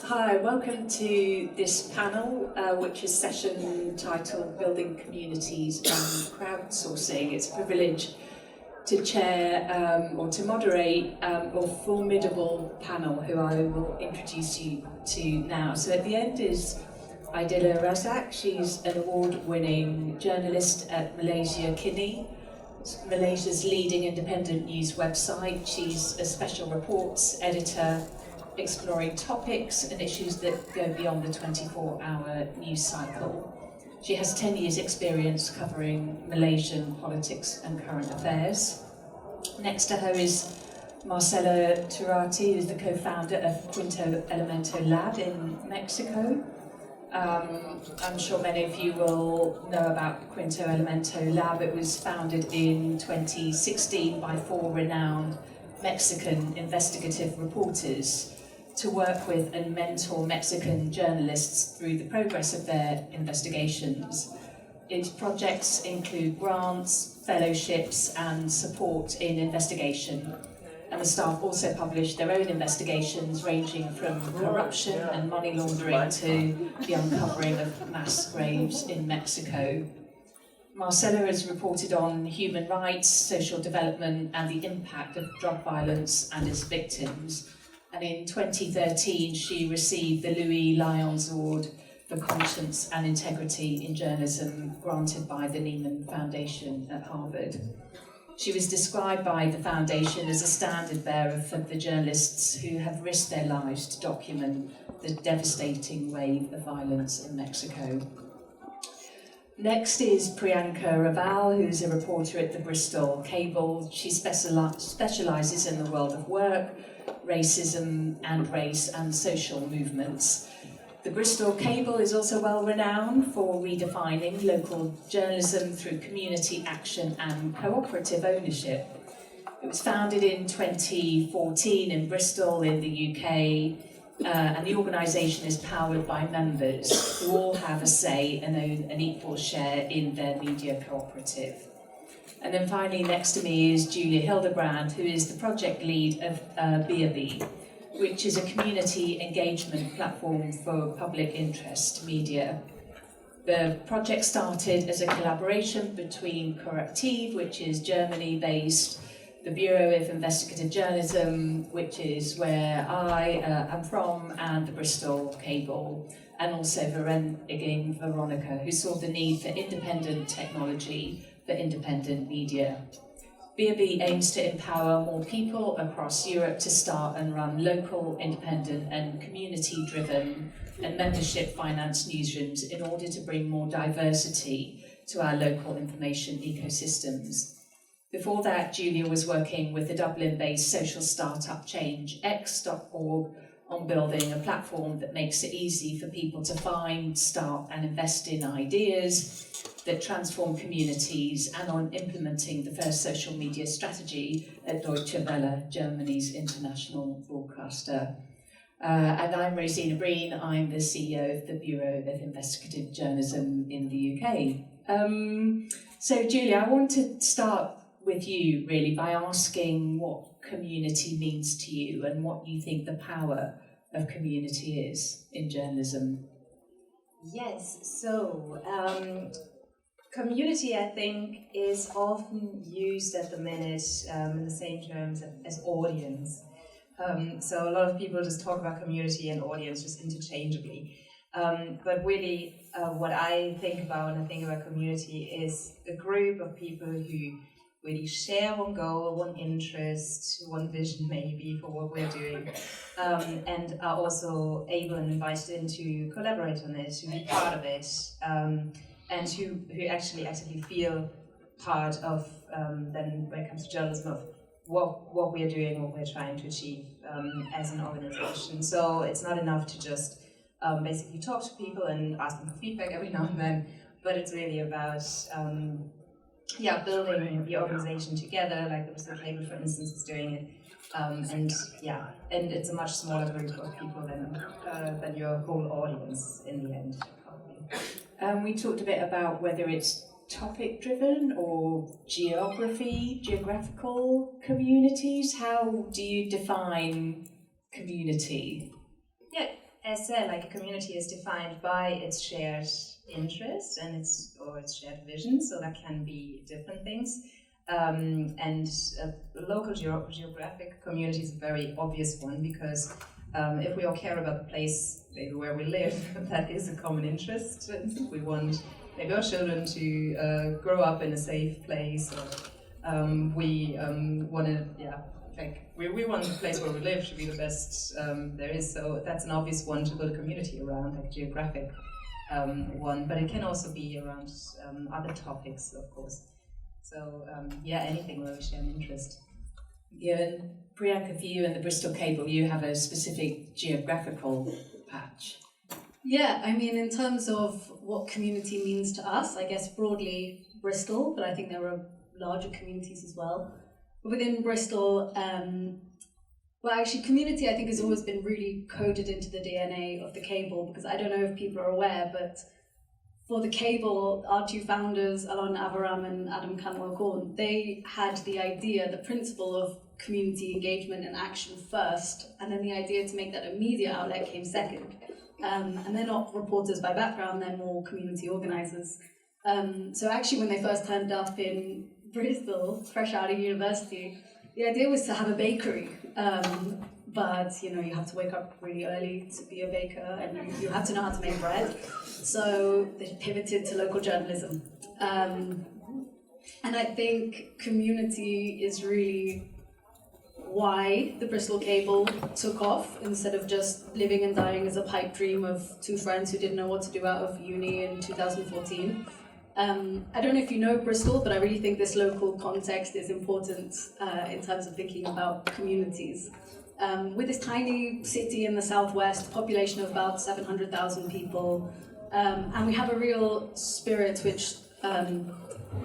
Hi, welcome to this panel, which is session titled Building Communities and Crowdsourcing. It's a privilege to chair or to moderate a formidable panel who I will introduce you to now. So at the end is Aidila Razak. She's an award-winning journalist at Malaysia Kini, Malaysia's leading independent news website. She's a special reports editor, exploring topics and issues that go beyond the 24-hour news cycle. She has 10 years' experience covering Malaysian politics and current affairs. Next to her is Marcela Turati, who's the co-founder of Quinto Elemento Lab in Mexico. I'm sure many of you will know about Quinto Elemento Lab. It was founded in 2016 by 4 renowned Mexican investigative reporters to work with and mentor Mexican journalists through the progress of their investigations. Its projects include grants, fellowships, and support in investigation. And the staff also publish their own investigations ranging from corruption and money laundering to the uncovering of mass graves in Mexico. Marcela has reported on human rights, social development, and the impact of drug violence and its victims. And in 2013, she received the Louis Lyons Award for Conscience and Integrity in Journalism, granted by the Nieman Foundation at Harvard. She was described by the foundation as a standard bearer for the journalists who have risked their lives to document the devastating wave of violence in Mexico. Next is Priyanka Raval, who's a reporter at the Bristol Cable. She specialises in the world of work, racism and race and social movements. The Bristol Cable is also well renowned for redefining local journalism through community action and cooperative ownership. It was founded in 2014 in Bristol in the UK, and the organisation is powered by members who all have a say and own an equal share in their media cooperative. And then finally, next to me is Julia Hildebrand, who is the project lead of B&B, which is a community engagement platform for public interest media. The project started as a collaboration between Correctiv, which is Germany-based, the Bureau of Investigative Journalism, which is where I am from, and the Bristol Cable, and also Veronica, who saw the need for independent technology for independent media. B&B aims to empower more people across Europe to start and run local, independent and community-driven and membership-financed newsrooms in order to bring more diversity to our local information ecosystems. Before that, Julia was working with the Dublin-based social startup changex.org on building a platform that makes it easy for people to find, start and invest in ideas that transform communities, and on implementing the first social media strategy at Deutsche Welle, Germany's international broadcaster. And I'm Rosina Breen. I'm the CEO of the Bureau of Investigative Journalism in the UK. So Julia, I want to start with you really by asking what community means to you and what you think the power of community is in journalism. Yes, so community, I think, is often used at the minute in the same terms as audience. So a lot of people just talk about community and audience just interchangeably. But really, what I think about when I think about community is a group of people who really share one goal, one interest, one vision maybe for what we're doing, and are also able and invited in to collaborate on it, to be part of it, and who actually actively feel part of, then when it comes to journalism, of what we're doing, what we're trying to achieve as an organization. So it's not enough to just basically talk to people and ask them for feedback every now and then, but it's really about building the organization together, like the Bristol Cable, for instance, is doing it. And it's a much smaller group of people than your whole audience in the end, probably. We talked a bit about whether it's topic-driven or geographical communities. How do you define community? Yeah, as said, like a community is defined by its shared interest and its shared vision, so that can be different things. And local geographic community is a very obvious one, because if we all care about the place maybe where we live, that is a common interest. And we want maybe our children to grow up in a safe place, or we want to, we want the place where we live to be the best there is. So that's an obvious one to build a community around, like a geographic one. But it can also be around other topics, of course. So anything where we share an interest. Yeah, and Priyanka, for you and the Bristol Cable, you have a specific geographical patch. Yeah, I mean, in terms of what community means to us, I guess broadly Bristol, but I think there are larger communities as well. But within Bristol, community I think has always been really coded into the DNA of the Cable, because I don't know if people are aware, but for the Cable, our two founders, Alon Avaram and Adam Canwell-Corn, they had the idea, the principle of community engagement and action first, and then the idea to make that a media outlet came second. And they're not reporters by background, they're more community organizers. So actually when they first turned up in Bristol, fresh out of university, the idea was to have a bakery. But you have to wake up really early to be a baker, and you have to know how to make bread. So they pivoted to local journalism. And I think community is really why the Bristol Cable took off, instead of just living and dying as a pipe dream of two friends who didn't know what to do out of uni in 2014. I don't know if you know Bristol, but I really think this local context is important in terms of thinking about communities. With this tiny city in the southwest, population of about 700,000 people, and we have a real spirit which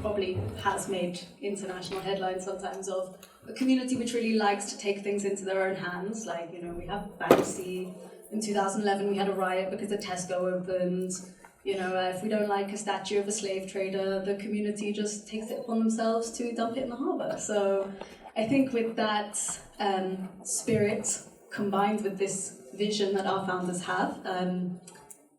probably has made international headlines sometimes, of a community which really likes to take things into their own hands. Like, we have Banksy. In 2011 we had a riot because the Tesco opened. If we don't like a statue of a slave trader, the community just takes it upon themselves to dump it in the harbour. So I think with that spirit combined with this vision that our founders have,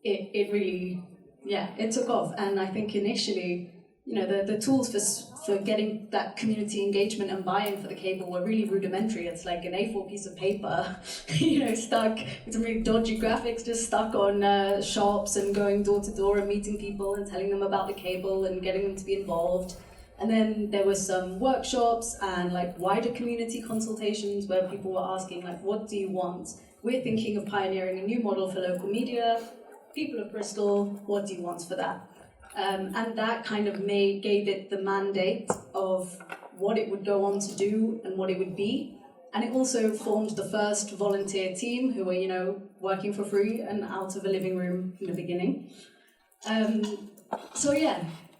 it really, it took off. And I think initially, the tools for getting that community engagement and buy-in for the Cable were really rudimentary. It's like an A4 piece of paper, stuck with some really dodgy graphics, just stuck on shops, and going door to door and meeting people and telling them about the Cable and getting them to be involved. And then there was some workshops and wider community consultations where people were asking, what do you want? We're thinking of pioneering a new model for local media. People of Bristol, what do you want for that? And that kind of gave it the mandate of what it would go on to do and what it would be. And it also formed the first volunteer team who were, working for free and out of a living room in the beginning.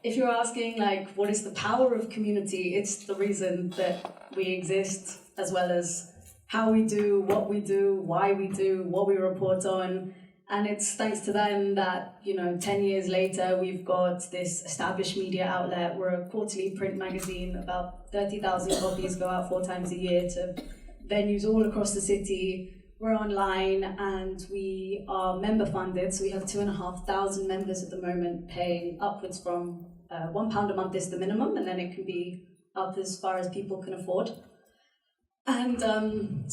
If you're asking, what is the power of community, it's the reason that we exist, as well as how we do, why we do, what we report on. And it's thanks to them that, 10 years later, we've got this established media outlet. We're a quarterly print magazine, about 30,000 copies go out 4 times a year to venues all across the city. We're online and we are member funded, so we have 2,500 members at the moment, paying upwards from £1 a month is the minimum, and then it can be up as far as people can afford. And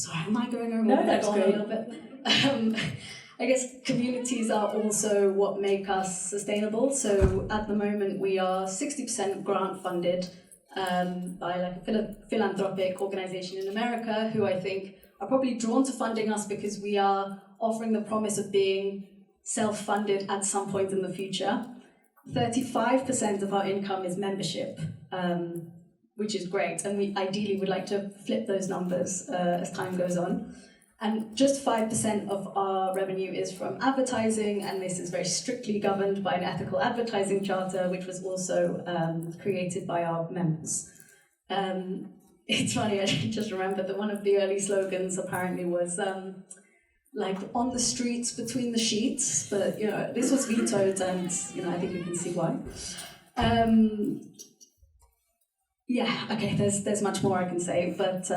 sorry, am I going over? No, that's great. A little bit? I guess communities are also what make us sustainable. So at the moment we are 60% grant funded by a philanthropic organization in America, who I think are probably drawn to funding us because we are offering the promise of being self-funded at some point in the future. 35% of our income is membership, which is great, and we ideally would like to flip those numbers as time goes on. And just 5% of our revenue is from advertising, and this is very strictly governed by an ethical advertising charter, which was also created by our members. It's funny, I just remembered that one of the early slogans apparently was on the streets between the sheets, but this was vetoed, and I think you can see why. Yeah, okay, there's much more I can say, but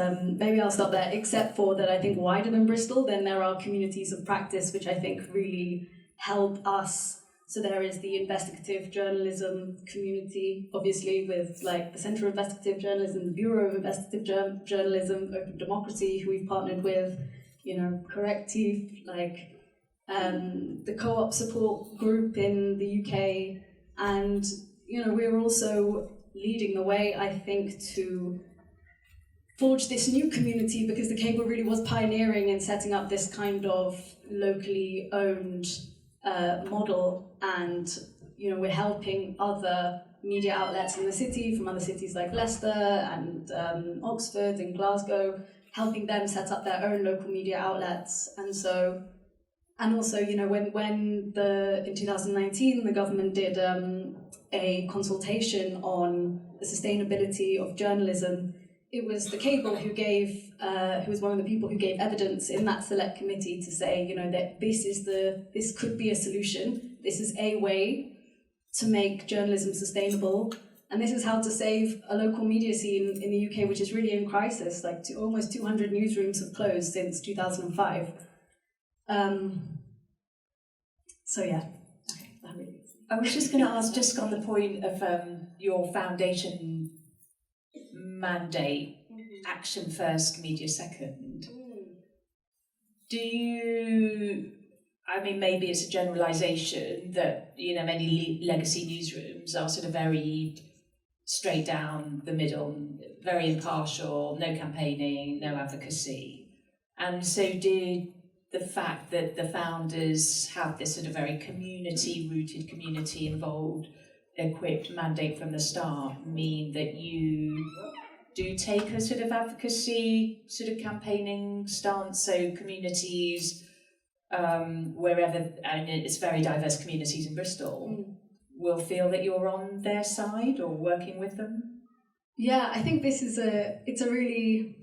maybe I'll stop there, except for that I think wider than Bristol, then there are communities of practice which I think really help us. So there is the investigative journalism community, obviously, with like the Centre of Investigative Journalism, the Bureau of Investigative Journalism, Open Democracy, who we've partnered with, you know, Corrective, like the co-op support group in the UK, and, you know, we're also leading the way, I think, to forge this new community, because the cable really was pioneering in setting up this kind of locally owned model, and, you know, we're helping other media outlets in the city, from other cities like Leicester and Oxford and Glasgow, helping them set up their own local media outlets. And also, you know, when in 2019 the government did a consultation on the sustainability of journalism, it was the cable who was one of the people who gave evidence in that select committee to say, you know, that this could be a solution. This is a way to make journalism sustainable, and this is how to save a local media scene in the UK, which is really in crisis. Like almost 200 newsrooms have closed since 2005. So yeah, okay, that really is. I was just going to ask, just on the point of your foundation mandate, action first, media second. Do you, I mean, maybe it's a generalisation that, you know, many legacy newsrooms are sort of very straight down the middle, very impartial, no campaigning, no advocacy. And so did the fact that the founders have this sort of very community-rooted, community-involved, equipped mandate from the start mean that you do take a sort of advocacy, sort of campaigning stance, so communities, wherever, and it's very diverse communities in Bristol, will feel that you're on their side or working with them? Yeah, I think it's a really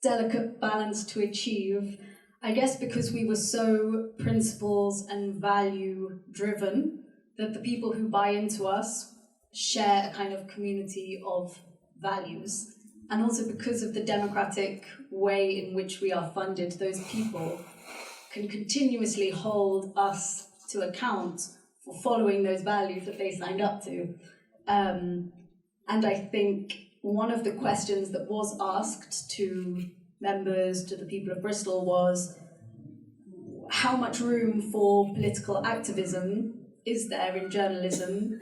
delicate balance to achieve. I guess because we were so principles and value driven, that the people who buy into us share a kind of community of values. And also because of the democratic way in which we are funded, those people can continuously hold us to account for following those values that they signed up to. And I think one of the questions that was asked to members, to the people of Bristol, was how much room for political activism is there in journalism?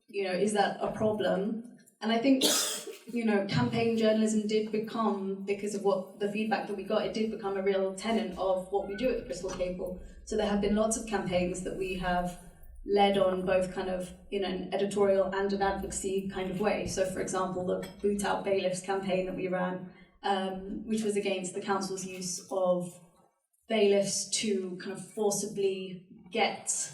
You know, is that a problem? And I think, you know, campaign journalism did become, because of what the feedback that we got, it did become a real tenet of what we do at the Bristol Cable. So there have been lots of campaigns that we have led on, both kind of in an editorial and an advocacy kind of way. So, for example, the Boot Out Bailiffs campaign that we ran, which was against the council's use of bailiffs to kind of forcibly get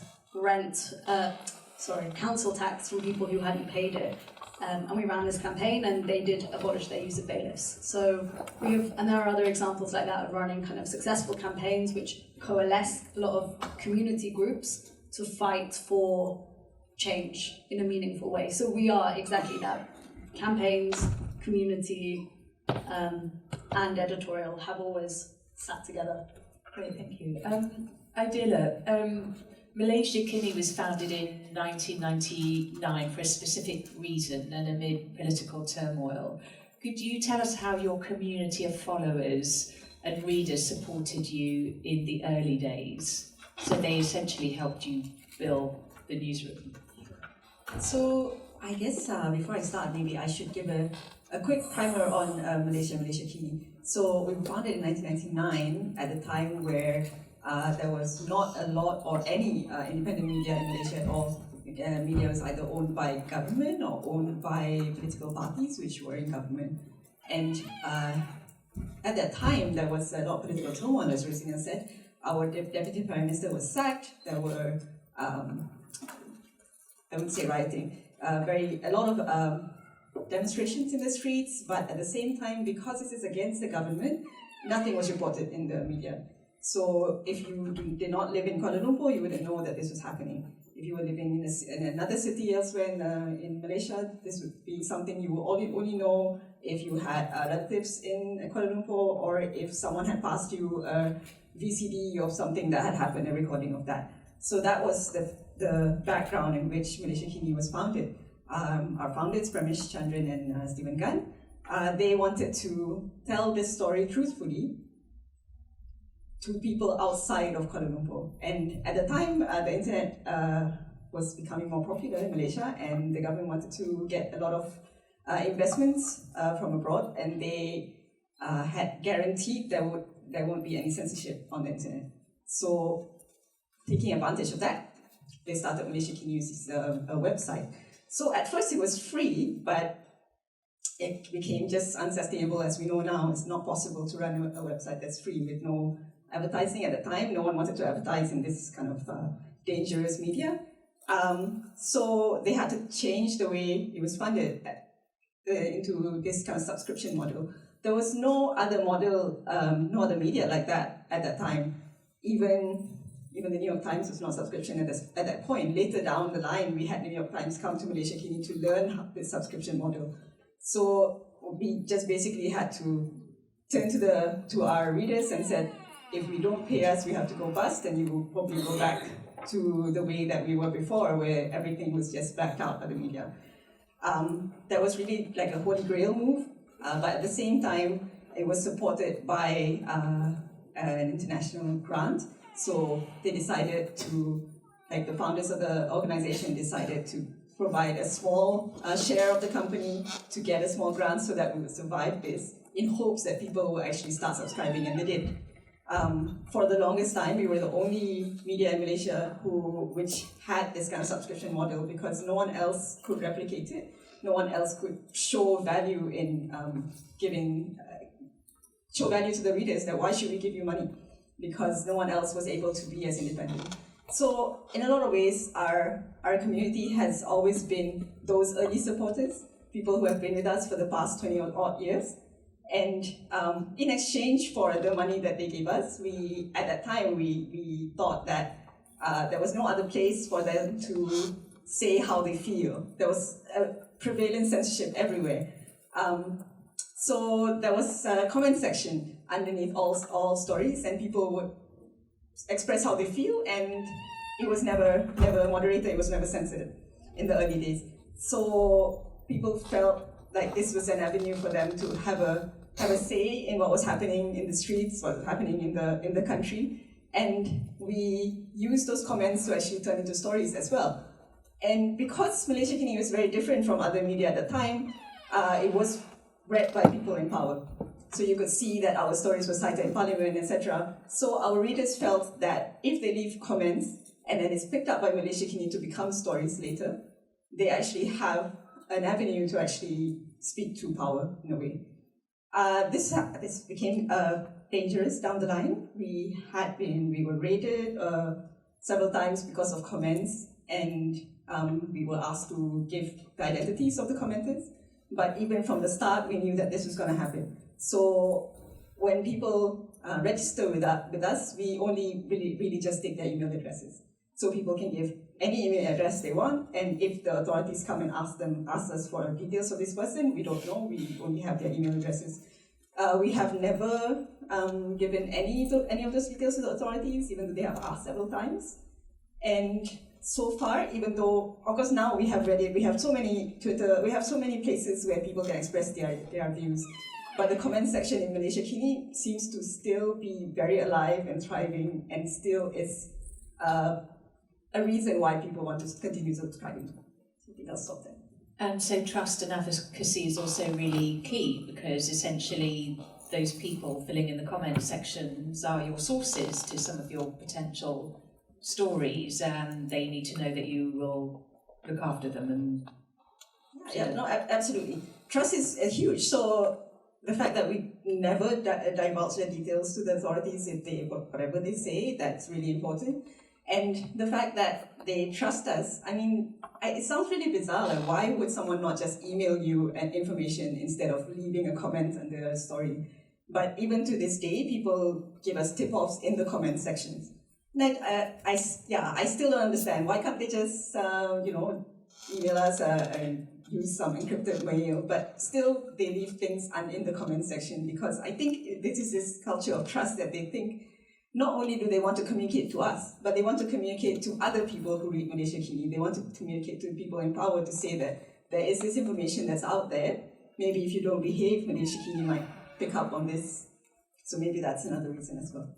council tax from people who hadn't paid it. And we ran this campaign, and they did abolish their use of bailiffs. So and there are other examples like that of running kind of successful campaigns which coalesce a lot of community groups to fight for change in a meaningful way. So we are exactly that. Campaigns, community, and editorial have always sat together. Great, thank you. Adila, Malaysia Kini was founded in 1999 for a specific reason and amid political turmoil. Could you tell us how your community of followers and readers supported you in the early days? So they essentially helped you build the newsroom. So I guess before I start, maybe I should give a quick primer on Malaysia Kini. So we were founded in 1999 at a time where there was not a lot or any independent media in Malaysia at all. Media was either owned by government or owned by political parties which were in government. And at that time, there was a lot of political turmoil, as Rosina said. Our Deputy Prime Minister was sacked. There were, I wouldn't say rioting, a lot of demonstrations in the streets, but at the same time, because this is against the government, nothing was reported in the media. So if you did not live in Kuala Lumpur, you wouldn't know that this was happening. if you were living in another city elsewhere in Malaysia, this would be something you would only know if you had relatives in Kuala Lumpur, or if someone had passed you a VCD of something that had happened, a recording of that. So that was the background in which Malaysia Kini was founded. Our founders, Pramesh Chandran and Stephen Gunn, they wanted to tell this story truthfully to people outside of Kuala Lumpur. And at the time, the internet was becoming more popular in Malaysia, and the government wanted to get a lot of investments from abroad, and they had guaranteed there won't be any censorship on the internet. So, taking advantage of that, they started Malaysia Kini News, a website. So at first it was free, but it became just unsustainable. As we know now, it's not possible to run a website that's free with no advertising at the time. No one wanted to advertise in this kind of dangerous media. So they had to change the way it was funded into this kind of subscription model. There was no other model, no other media like that at that time. Even the New York Times was not subscription at that point. Later down the line, we had New York Times come to Malaysia Kini to learn the subscription model. So we just basically had to turn to our readers and said, if we don't pay us, we have to go bust, and you will probably go back to the way that we were before, where everything was just backed out by the media. That was really like a holy grail move, but at the same time, it was supported by an international grant. So they decided to, like the founders of the organization decided to provide a small share of the company to get a small grant so that we would survive this, in hopes that people would actually start subscribing, and they did. For the longest time, we were the only media in Malaysia which had this kind of subscription model, because no one else could replicate it. No one else could show value in show value to the readers, that why should we give you money? Because no one else was able to be as independent. So in a lot of ways, our community has always been those early supporters, people who have been with us for the past 20 odd years. And in exchange for the money that they gave us, at that time, we thought that there was no other place for them to say how they feel. There was a prevalent censorship everywhere. So there was a comment section underneath all stories, and people would express how they feel, and it was never moderated, it was never censored in the early days. So people felt like this was an avenue for them to have a say in what was happening in the streets, what was happening in the country, and we used those comments to actually turn into stories as well. And because Malaysia Kini was very different from other media at the time, it was read by people in power. So you could see that our stories were cited in Parliament, etc. So our readers felt that if they leave comments and then it's picked up by Malaysia Kini to become stories later, they actually have an avenue to actually speak to power in a way. This became dangerous down the line. We were raided several times because of comments, and we were asked to give the identities of the commenters. But even from the start, we knew that this was going to happen. So when people register with us, we only really just take their email addresses. So people can give any email address they want, and if the authorities come and ask us for details of this person, we don't know. We only have their email addresses. We have never given any of those details to the authorities, even though they have asked several times. And so far, even though, of course, now we have Reddit, we have so many Twitter, we have so many places where people can express their views. But the comment section in Malaysia Kini seems to still be very alive and thriving, and still is a reason why people want to continue subscribing. I think I'll stop there. And so trust and advocacy is also really key, because essentially those people filling in the comment sections are your sources to some of your potential stories, and they need to know that you will look after them. And absolutely. Trust is huge. So the fact that we never divulge the details to the authorities, whatever they say, that's really important. And the fact that they trust us, I mean, it sounds really bizarre. Like, why would someone not just email you information instead of leaving a comment under a story? But even to this day, people give us tip-offs in the comment sections. I still don't understand. Why can't they just, email us and use some encrypted mail? But still, they leave things in the comment section, because I think this is this culture of trust that they think not only do they want to communicate to us, but they want to communicate to other people who read Malaysia Kini. They want to communicate to people in power to say that there is this information that's out there. Maybe if you don't behave, Malaysia Kini might pick up on this. So maybe that's another reason as well.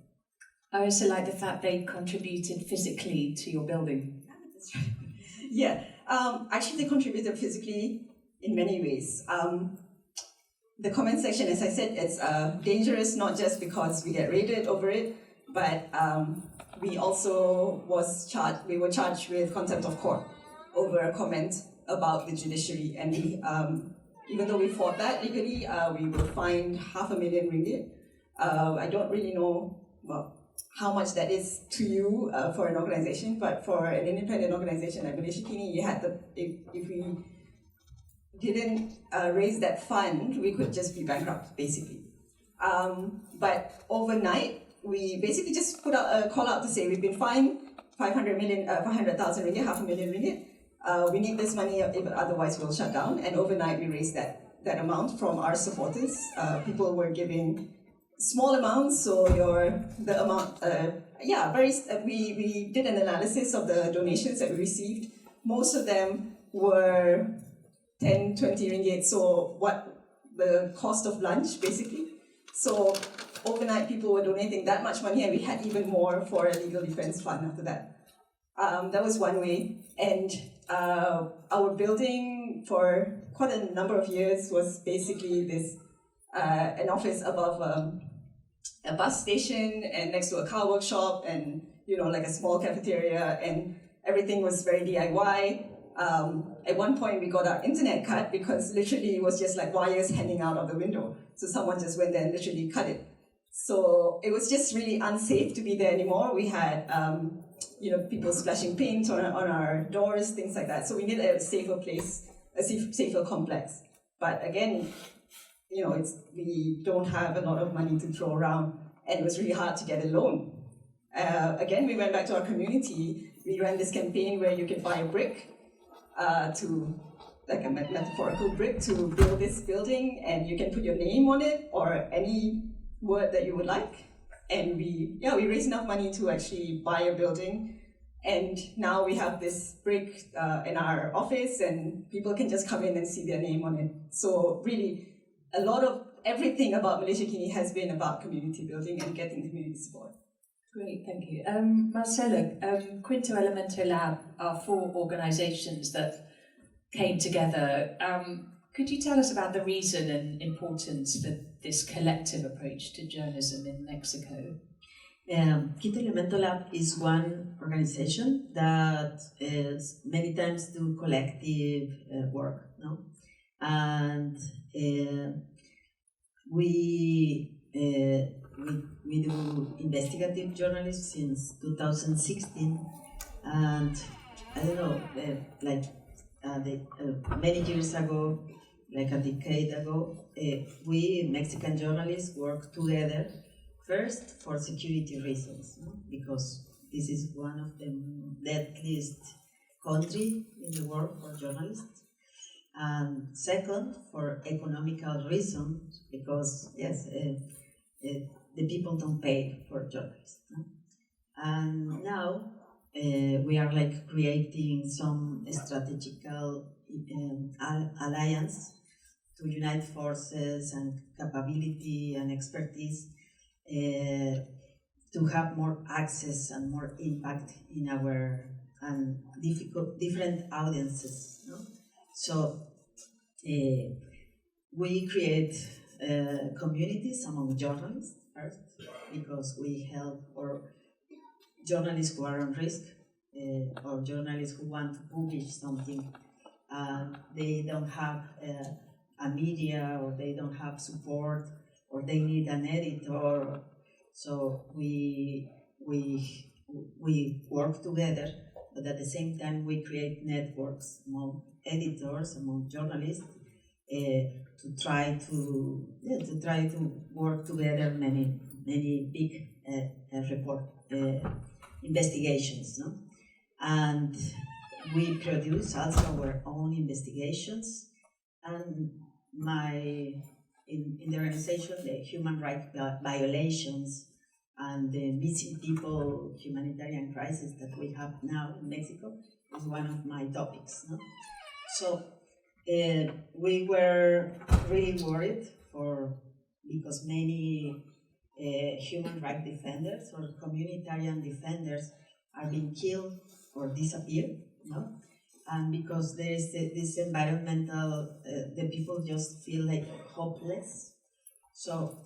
I also like the fact they contributed physically to your building. That's right. Yeah, actually they contributed physically in many ways. The comment section, as I said, it's dangerous not just because we get raided over it, but we also were charged with contempt of court over a comment about the judiciary, and we, even though we fought that legally, we were fined RM500,000 ringgit. I don't really know how much that is to you for an organization, but for an independent organization like Malaysia Kini, you had if we didn't raise that fund, we could just be bankrupt, basically. But overnight, we basically just put out a call out to say we've been fined 500,000 ringgit, RM500,000 ringgit. We need this money, otherwise we'll shut down. And overnight, we raised that amount from our supporters. People were giving small amounts, so the amount. We did an analysis of the donations that we received. Most of them were 10, 20 ringgit, so what the cost of lunch, basically. So overnight, people were donating that much money, and we had even more for a legal defense fund after that. That was one way. And our building for quite a number of years was basically this an office above a bus station and next to a car workshop and like a small cafeteria, and everything was very DIY. At one point we got our internet cut because literally it was just like wires hanging out of the window. So someone just went there and literally cut it. So it was just really unsafe to be there anymore. We had people splashing paint on our doors, things like that. So we needed a safer place, a safer complex. But again, we don't have a lot of money to throw around, and it was really hard to get a loan. Again, we went back to our community. We ran this campaign where you could buy a brick, like a metaphorical brick, to build this building, and you can put your name on it or any word that you would like. And we raised enough money to actually buy a building, and now we have this brick in our office, and people can just come in and see their name on it. So really, a lot of everything about Malaysia Kini has been about community building and getting community support. Great, thank you. Marcelo, Quinto Elemento Lab are 4 organisations that came together. Could you tell us about the reason and importance for this collective approach to journalism in Mexico? Quito Elemento Lab is one organization that is many times do collective work, no? And we do investigative journalism since 2016, and I don't know, many years ago, like a decade ago, we Mexican journalists worked together first for security reasons, no? Because this is one of the deadliest countries in the world for journalists. And second, for economical reasons, because the people don't pay for journalists. No? And now we are like creating some strategical alliance to unite forces and capability and expertise to have more access and more impact in our different audiences. No? So we create communities among journalists first, because we help or journalists who are on risk or journalists who want to publish something. They don't have a media, or they don't have support, or they need an editor. So we work together, but at the same time we create networks among editors, among journalists, to try to work together many big investigations, no? And we produce also our own investigations. And in the organization, the human rights violations and the missing people humanitarian crisis that we have now in Mexico is one of my topics. No? So we were really worried because many human rights defenders or communitarian defenders are being killed or disappear, no? And because there is this environmental, the people just feel like hopeless. So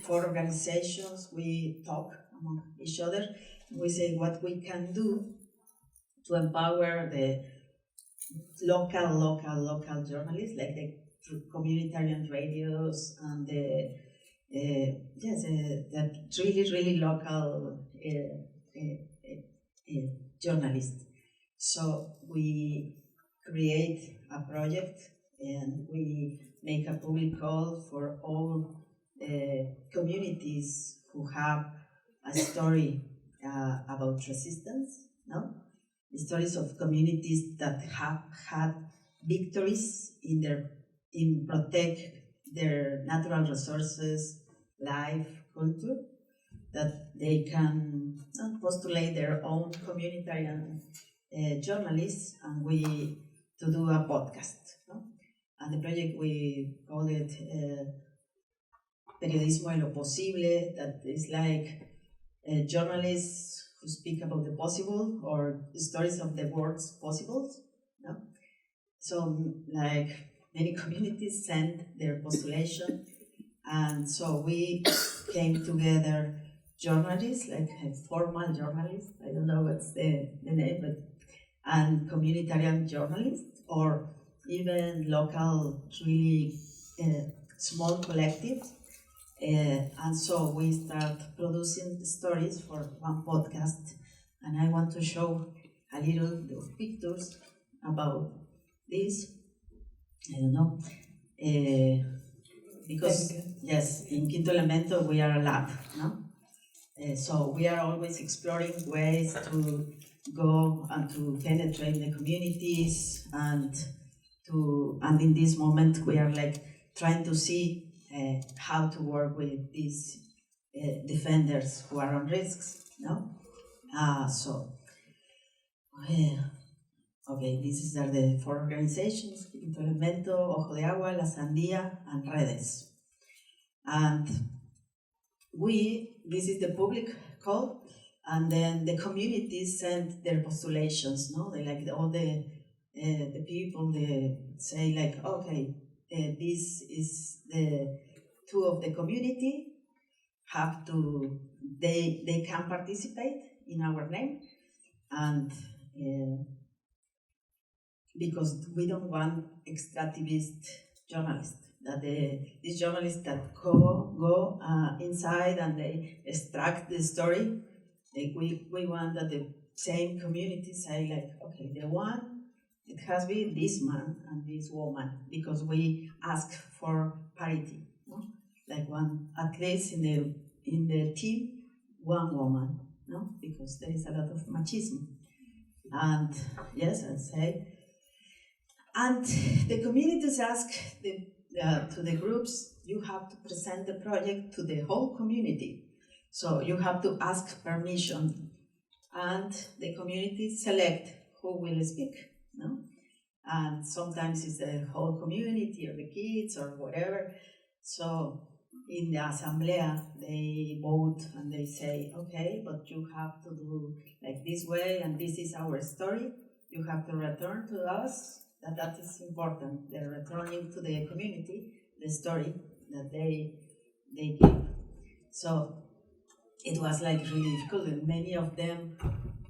for organizations, we talk among each other. We say what we can do to empower the local journalists, like the communitarian radios and the really local journalists. So we create a project and we make a public call for all communities who have a story about resistance, no? The stories of communities that have had victories in protect their natural resources, life, culture, that they can postulate their own communitarian journalists, and we to do a podcast. No? And the project, we call it Periodismo de lo Posible, that is like journalists who speak about the possible or the stories of the world's possibles. No? So like many communities send their postulation, and so we came together, journalists, like formal journalists, I don't know what's the name, but and communitarian journalists, or even local, really small collectives. And so we start producing the stories for one podcast, and I want to show a little of pictures about this. I don't know, because yes, in Quinto Elemento we are a lab, no? So we are always exploring ways to go and to penetrate the communities, and in this moment we are like trying to see how to work with these defenders who are on risks, no? Okay, these are the 4 organizations: Quinto Elemento, Ojo de Agua, La Sandía, and Redes. And this is the public call, and then the communities send their postulations, no? They like all the people, they say like, okay, this is the 2 of the community they can participate in our name, and because we don't want extractivist journalists, that these journalists that go inside and they extract the story. We want that the same community say like, okay, the one, it has been this man and this woman, because we ask for parity, no? Like one, at least in the team, one woman, no? Because there is a lot of machismo. And yes, I say, and the communities ask to the groups, you have to present the project to the whole community. So you have to ask permission, and the community select who will speak, no? And sometimes it's the whole community or the kids or whatever. So in the Asamblea, they vote and they say, okay, but you have to do like this way, and this is our story. You have to return to us. That is important. They're returning to the community the story that they give. So it was like really difficult, and many of them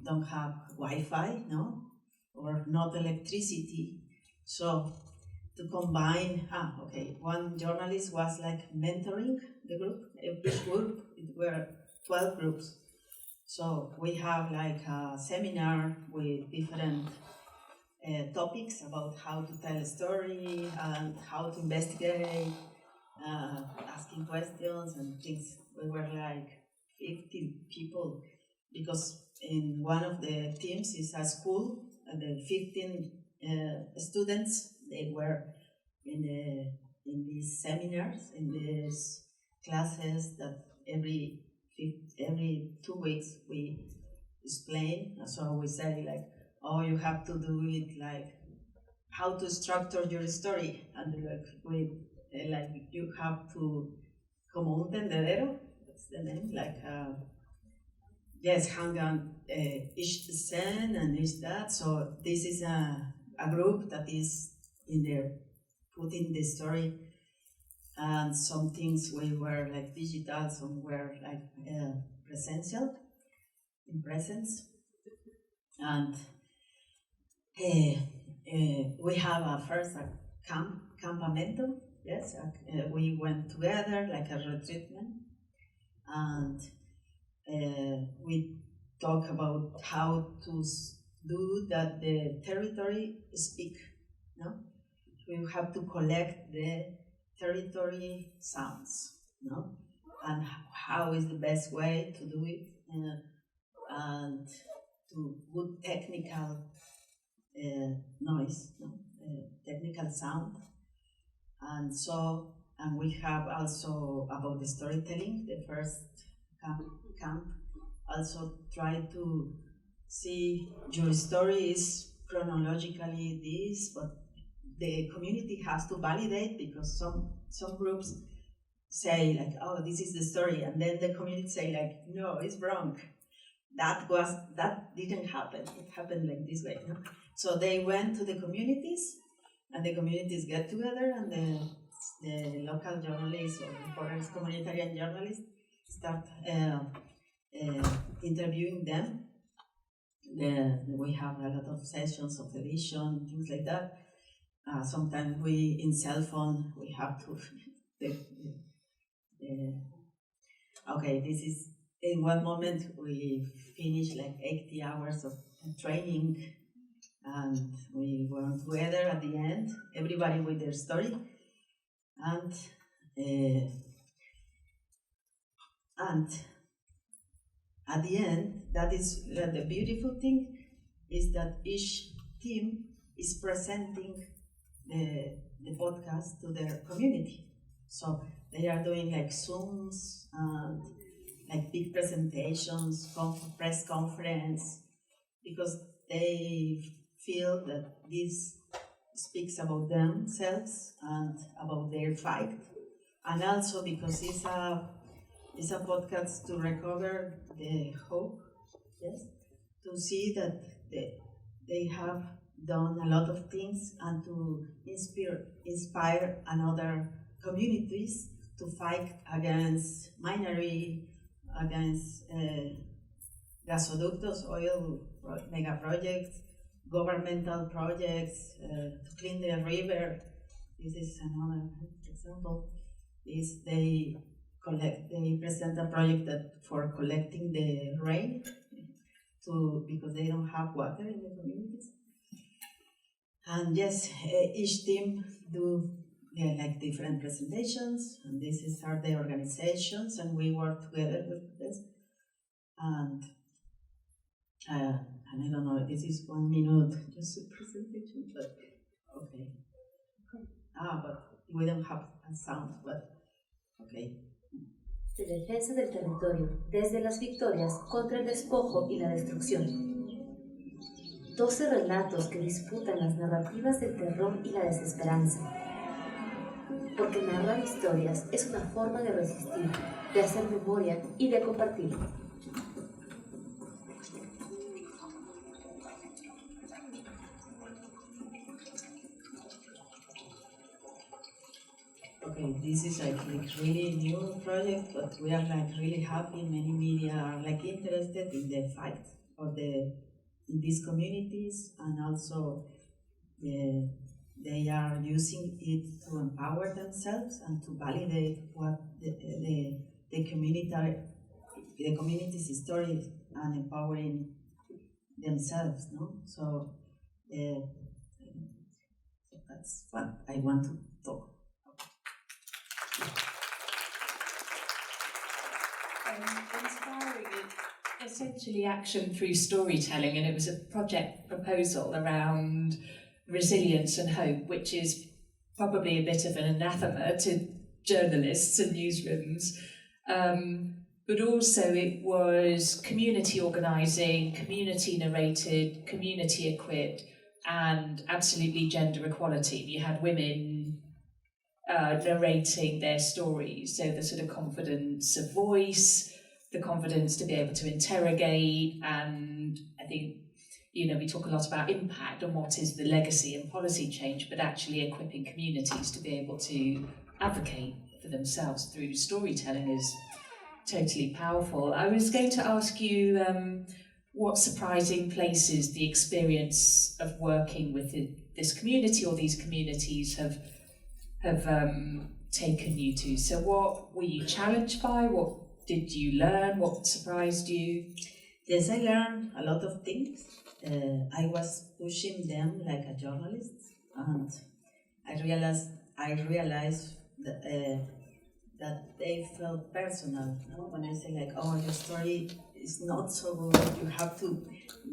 don't have Wi-Fi, no, or not electricity. So to combine, one journalist was like mentoring the group. Each group, it were 12 groups. So we have like a seminar with different topics about how to tell a story and how to investigate, asking questions and things. We were like 50 people because in one of the teams is a school, the 15 students, they were in these seminars, in these classes that every 2 weeks we explain. So we say like, oh, you have to do it like how to structure your story, and like with like you have to como un tendedero, that's the name, like yes, hang on each scene and each that. So this is a group that is in there putting the story, and some things we were like digital, some were like presential, in presence, and we have a first campamento. Yes, we went together like a retreatment, and we talk about how to do that the territory speak. No, we have to collect the territory sounds. No, and how is the best way to do it, and to good technical noise, no? Technical sound. And so, and we have also about the storytelling, the first camp also try to see your story is chronologically this, but the community has to validate, because some groups say like, oh, this is the story, and then the community say like, no, it's wrong. That didn't happen. It happened like this way. No? So they went to the communities, and the communities get together, and the local journalists or reporters, communitarian journalists, start interviewing them. We have a lot of sessions of edition, things like that. Sometimes we, in cell phone, we have to. Okay, this is in one moment we finished like 80 hours of training. And we were together at the end, everybody with their story, and at the end, that is the beautiful thing, is that each team is presenting the podcast to their community. So they are doing like Zooms and like big presentations, press conference, because they feel that this speaks about themselves and about their fight, and also because it's a podcast to recover the hope, yes, to see that they have done a lot of things, and to inspire another communities to fight against minery, against gasoductos, oil mega projects, governmental projects to clean the river. This is another example. Is they present a project for collecting the rain because they don't have water in the communities. And yes, each team do like different presentations, and this are the organizations, and we work together with this. And I don't know, this is 1 minute just a presentation, but okay. But we don't have a sound, but okay. De defensa del territorio, desde las victorias contra el despojo y la destrucción. 12 relatos que disputan las narrativas del terror y la desesperanza. Porque narrar historias es una forma de resistir, de hacer memoria y de compartir. Okay, this is like really new project, but we are like really happy. Many media are like interested in the fight of in these communities, and also they are using it to empower themselves and to validate what the community's story, and empowering themselves. No, so that's what I want to talk. Inspiring it essentially action through storytelling, and it was a project proposal around resilience and hope, which is probably a bit of an anathema to journalists and newsrooms. But also it was community organising, community narrated, community equipped, and absolutely gender equality. You had women narrating their stories, so the sort of confidence of voice, the confidence to be able to interrogate, and I think, we talk a lot about impact and what is the legacy and policy change, but actually equipping communities to be able to advocate for themselves through storytelling is totally powerful. I was going to ask you what surprising places the experience of working with this community or these communities have taken you to. So what were you challenged by? What did you learn? What surprised you? Yes, I learned a lot of things. I was pushing them like a journalist, and I realized that they felt personal. When I say like, oh, your story is not so good, you have to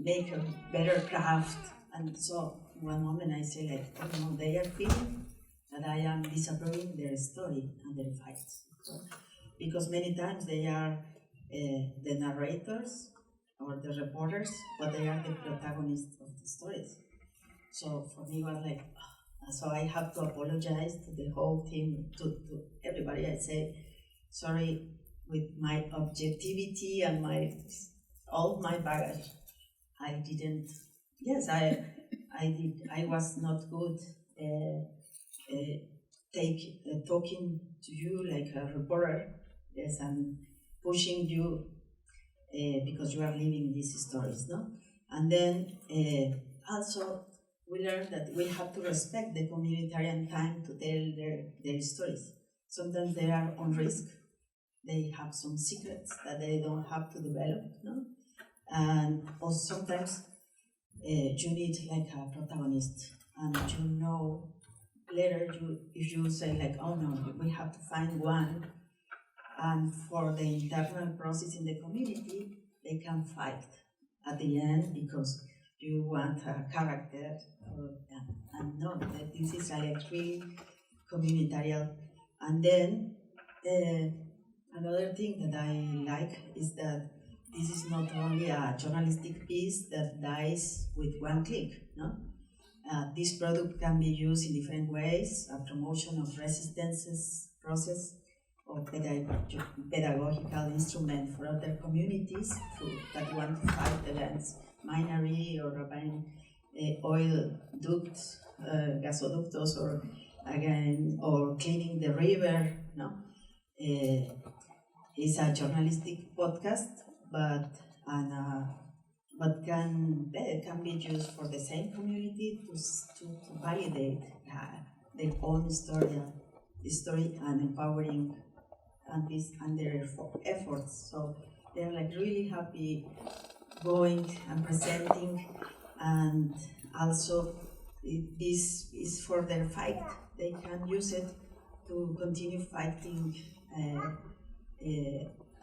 make a better craft. And so one moment I say like, oh no, they are feeling that I am disapproving their story and their fights. So, because many times they are the narrators or the reporters, but they are the protagonists of the stories. So for me it was like, so I have to apologize to the whole team, to everybody. I say, sorry, with my objectivity and all my baggage, I didn't. Yes, I did. I was not good talking to you like a reporter. Yes, and pushing you because you are living these stories, no? And then also, we learned that we have to respect the communitarian time to tell their stories. Sometimes they are on risk. They have some secrets that they don't have to develop, no? And also sometimes you need like a protagonist, and later if you say like, oh no, we have to find one, and for the internal process in the community, they can fight at the end because you want a character, and no, this is like really communitarian. And then another thing that I like is that this is not only a journalistic piece that dies with one click, no? This product can be used in different ways, a promotion of resistances process, or pedagogical instrument for other communities that want to fight against minery or oil ducts, gasoductos, or cleaning the river. No, it's a journalistic podcast, but can be used for the same community to validate their own story and empowering and their efforts. So they're like really happy going and presenting, and also this is for their fight. They can use it to continue fighting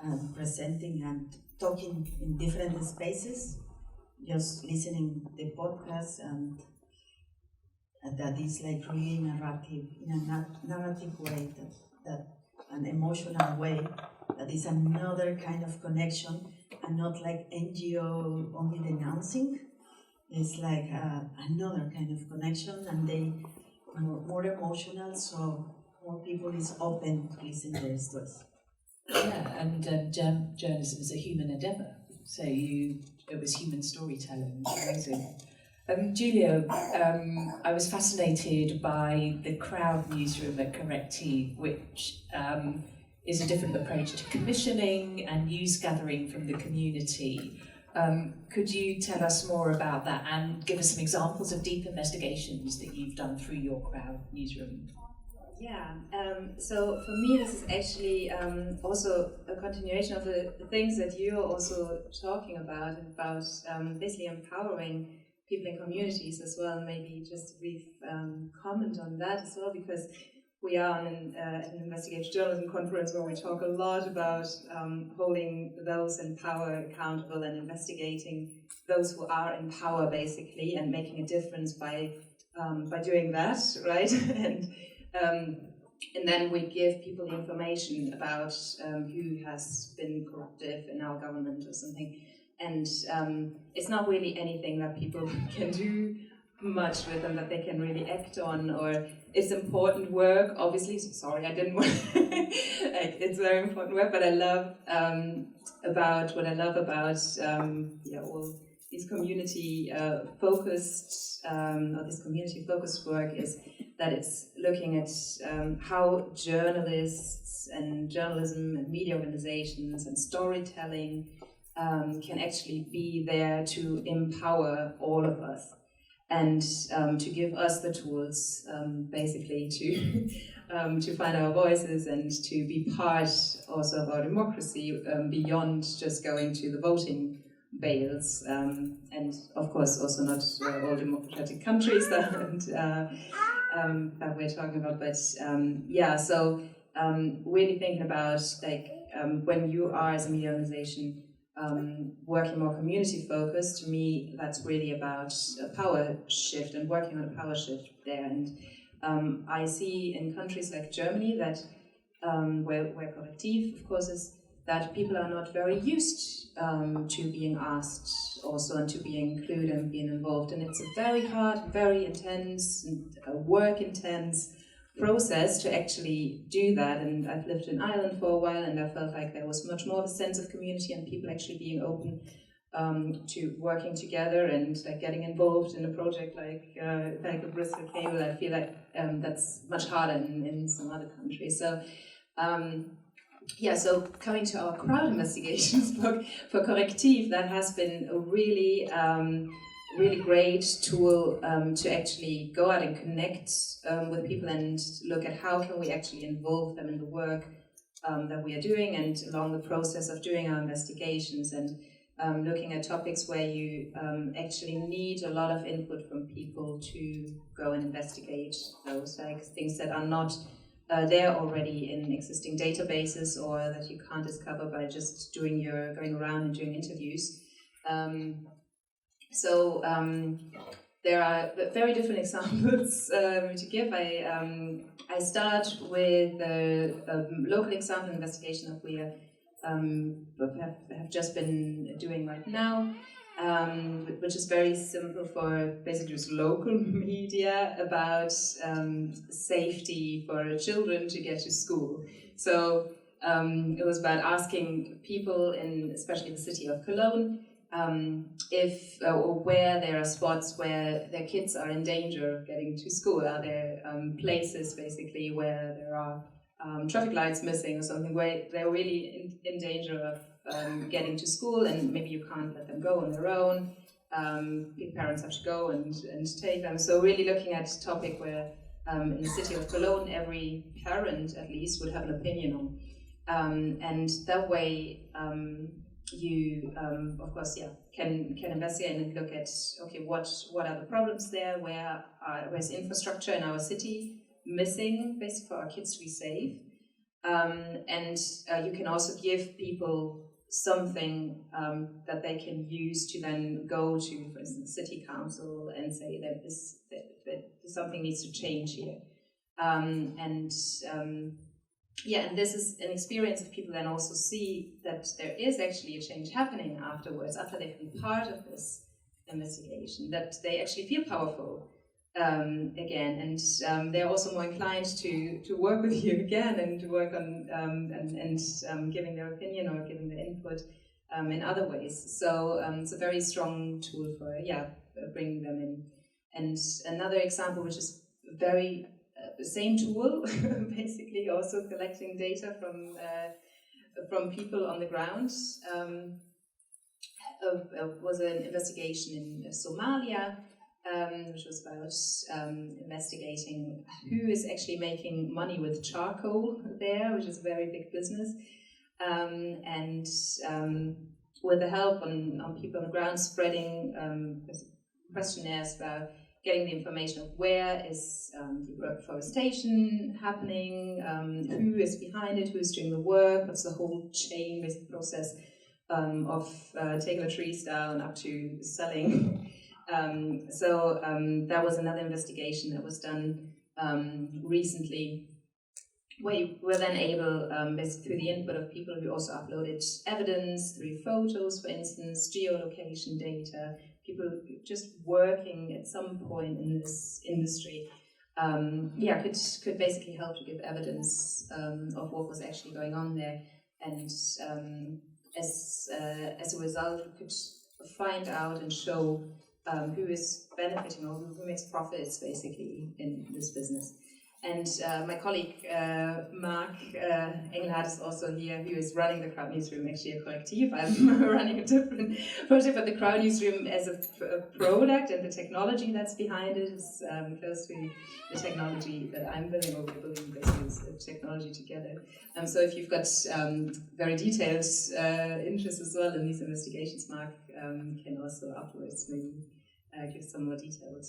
and presenting and talking in different spaces, just listening the podcast, and that is like really narrative, in a narrative way, that an emotional way, that is another kind of connection, and not like NGO only denouncing. It's like another kind of connection, and they more emotional, so more people is open to listen to their stories. Yeah, and journalism is a human endeavour, so it was human storytelling. Amazing. Julio, I was fascinated by the crowd newsroom at Corrective, which is a different approach to commissioning and news gathering from the community. Could you tell us more about that and give us some examples of deep investigations that you've done through your crowd newsroom? Yeah, so for me this is actually also a continuation of the things that you're also talking about basically empowering people in communities as well. Maybe just a brief comment on that as well, because we are on an investigative journalism conference where we talk a lot about holding those in power accountable and investigating those who are in power, basically, and making a difference by doing that, right? And then we give people the information about who has been corruptive in our government or something. And it's not really anything that people can do much with and that they can really act on, or it's important work, obviously. Sorry, I didn't want it's very important work, but I love all these community focused or this community focused work is that it's looking at how journalists and journalism and media organizations and storytelling can actually be there to empower all of us and to give us the tools, basically, to find our voices and to be part also of our democracy beyond just going to the voting bales, and of course also not all democratic countries that we're talking about, but so really thinking about when you are as a media organization working more community focused, to me that's really about a power shift and working on a power shift there. And I see in countries like Germany that where Korrektiv, of course, is that people are not very used to being asked also and to being included and being involved. And it's a very hard, very intense, work intense process to actually do that. And I've lived in Ireland for a while, and I felt like there was much more of a sense of community and people actually being open to working together and getting involved in a project like the Bristol Cable. I feel like that's much harder in some other countries. So so coming to our crowd investigations book for Korrektiv, that has been a really great tool to actually go out and connect with people and look at how can we actually involve them in the work that we are doing and along the process of doing our investigations, and looking at topics where you actually need a lot of input from people to go and investigate those, things that are not there already in existing databases or that you can't discover by just going around and doing interviews. There are very different examples to give. I start with a local example investigation that we have just been doing right now, which is very simple for basically just local media about safety for children to get to school. So it was about asking people in especially the city of Cologne if or where there are spots where their kids are in danger of getting to school. Are there places basically where there are traffic lights missing or something, where they're really in danger of getting to school and maybe you can't let them go on their own. Parents have to go and take them. So really looking at a topic where in the city of Cologne every parent at least would have an opinion on. And that way you of course can investigate and look at what are the problems there, where's infrastructure in our city missing basically for our kids to be safe, and you can also give people something that they can use to then go to, for instance, city council and say that something needs to change here, and this is an experience of people then also see that there is actually a change happening afterwards, after they've been part of this investigation, that they actually feel powerful again, and they're also more inclined to work with you again and to work on and giving their opinion or giving their input in other ways. So it's a very strong tool for bringing them in. And another example, which is very the same tool, basically also collecting data from people on the ground, was an investigation in Somalia, which was about investigating who is actually making money with charcoal there, which is a very big business, and with the help on people on the ground, spreading questionnaires about getting the information of where is deforestation happening, who is behind it, who is doing the work, what's the whole chain, basic process of taking the trees down up to selling. That was another investigation that was done recently, where you were then able, basically through the input of people who also uploaded evidence through photos, for instance, geolocation data, people just working at some point in this industry, could basically help to give evidence of what was actually going on there. And as a result, we could find out and show who is benefiting or who makes profits basically in this business. And my colleague Mark Engelhardt is also here, who is running the Crowd Newsroom, actually a collective. I'm running a different project, but the Crowd Newsroom as a product and the technology that's behind it is close to the technology that I'm building, or we're building basically technology together. So if you've got very detailed interest as well in these investigations, Mark can also afterwards maybe give some more detailed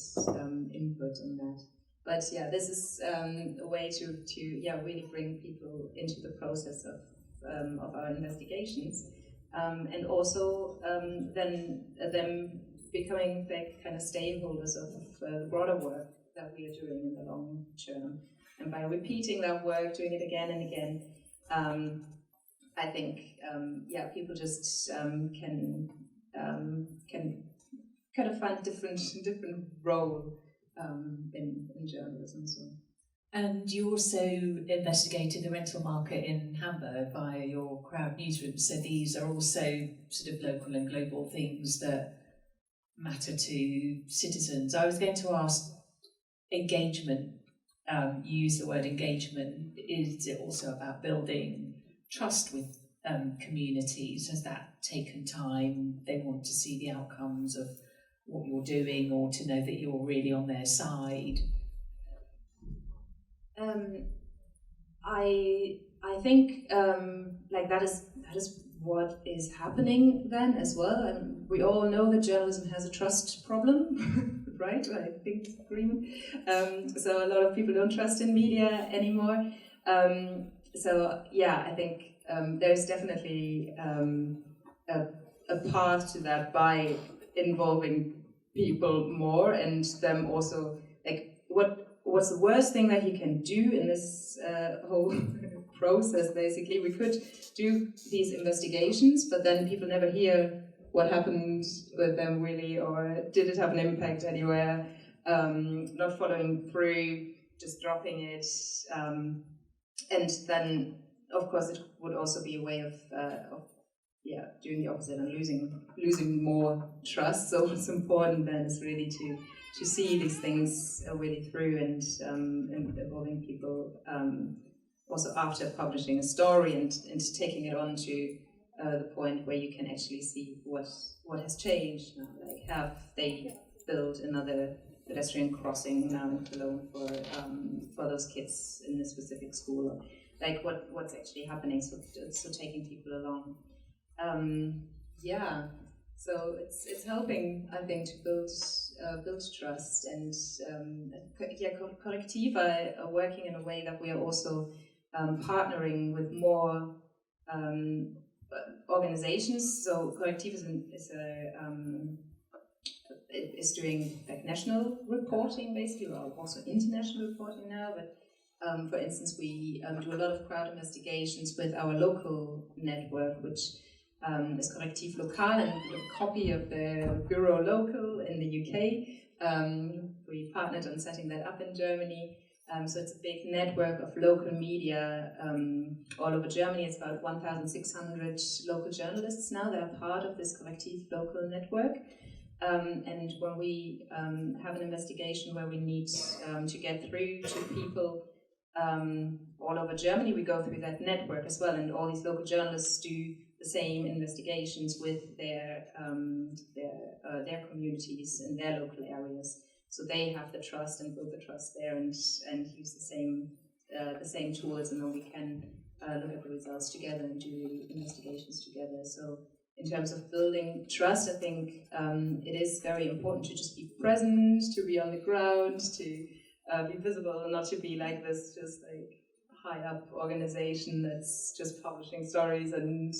input on that. But yeah, this is a way to really bring people into the process of our investigations, and also then them becoming like kind of stakeholders of the broader work that we are doing in the long term. And by repeating that work, doing it again and again, I think people just can kind of find different role in journalism. So. And you also investigated the rental market in Hamburg via your Crowd Newsroom. So these are also sort of local and global things that matter to citizens. I was going to ask engagement. You use the word engagement. Is it also about building trust with communities? Has that taken time? They want to see the outcomes of what you're doing, or to know that you're really on their side? I think that is what is happening then as well. We all know that journalism has a trust problem, right? I think agreement. So a lot of people don't trust in media anymore. I think there's definitely a path to that by involving people more, and them also, like, what's the worst thing that you can do in this whole process. Basically, we could do these investigations, but then people never hear what happened with them really, or did it have an impact anywhere, not following through, just dropping it, and then of course it would also be a way of doing the opposite and losing more trust. So what's important then is really to see these things really through, and involving people also after publishing a story, and taking it on to the point where you can actually see what has changed now. Like, have they built another pedestrian crossing now in Cologne for those kids in a specific school? Like, what's actually happening? So taking people along. So it's helping, I think, to build trust, and Collective are working in a way that we are also partnering with more organizations. So Collective is doing like national reporting basically, or also international reporting now. But for instance, we do a lot of crowd investigations with our local network, which is Collective Local, and a copy of the Bureau Local in the UK. We partnered on setting that up in Germany. So it's a big network of local media all over Germany. It's about 1,600 local journalists now that are part of this Collective Local network. And when we have an investigation where we need to get through to people all over Germany, we go through that network as well, and all these local journalists do the same investigations with their communities in their local areas. So they have the trust and build the trust there, and use the same tools, and then we can look at the results together and do investigations together. So in terms of building trust, I think it is very important to just be present, to be on the ground, to be visible, and not to be like this just like high up organization that's just publishing stories and